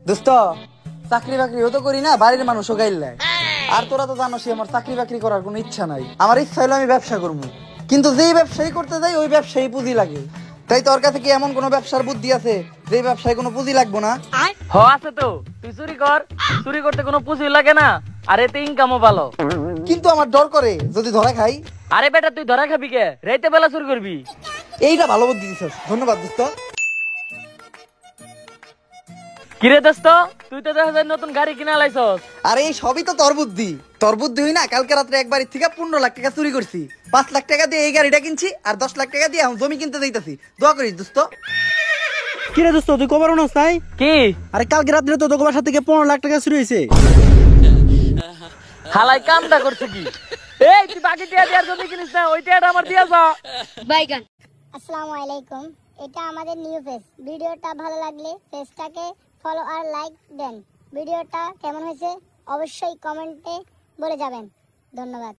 দোস্ত চাকরি বাকরিও তো করি না, বাড়ির মানুষও গাইল্লায়। আর তোরা তো জানোস আমার চাকরি বাকরি করার কোনো ইচ্ছা নাই। আমার ইচ্ছা হলো আমি ব্যবসা করবো, কিন্তু যেই ব্যবসায়ী করতে যাই ওই ব্যবসায়ী পুঁজি লাগে। তাই তোর কাছে কি এমন কোনো ব্যবসার বুদ্ধি আছে যে ব্যবসায় কোনো পুঁজি লাগবো না? আছে তো, তুই চুরি কর, চুরি করতে কোনো পুঁজি লাগে না, আর এতে ইনকামও ভালো। কিন্তু আমার ডর করে যদি ধরা খাই। আরে বেটা তুই ধরা খাবি কে? রাইতে বেলা চুরি করবি? এইটা ভালো বুদ্ধি দিছস, ধন্যবাদ দোস্ত। কিরে দোস্ত, তুই তো দেখা যায় নতুন গাড়ি কিনা লাইছস। আরে এই সবই তো তোর বুদ্ধি। তোর বুদ্ধি হই না, কালকে রাত্রে এক বাড়ির থেকে 15 লাখ টাকা চুরি করছি। 5 লাখ টাকা দিয়ে এই গাড়িটা কিনছি, আর 10 লাখ টাকা দিয়ে এখন জমি কিনতে যাইতাছি। দোয়া করিস দোস্ত। কিরে দোস্ত তুই কবার উনস তাই? কি? আরে কালকে রাত্রে তো তোর বাসা থেকে 15 লাখ টাকা চুরি হয়েছে। হালাই কামটা করছে কি? এই তুই বাকি টিয়া দিয়ার জমি কিনিস না, ওই টিয়াটা আমার দিয়া যা। বাইগান। আসসালামু আলাইকুম, এটা আমাদের নিউ পেজ। ভিডিওটা ভালো লাগলে পেজটাকে ফলো আর লাইক দেন। ভিডিওটা কেমন হয়েছে অবশ্যই কমেন্টে বলে যাবেন। ধন্যবাদ।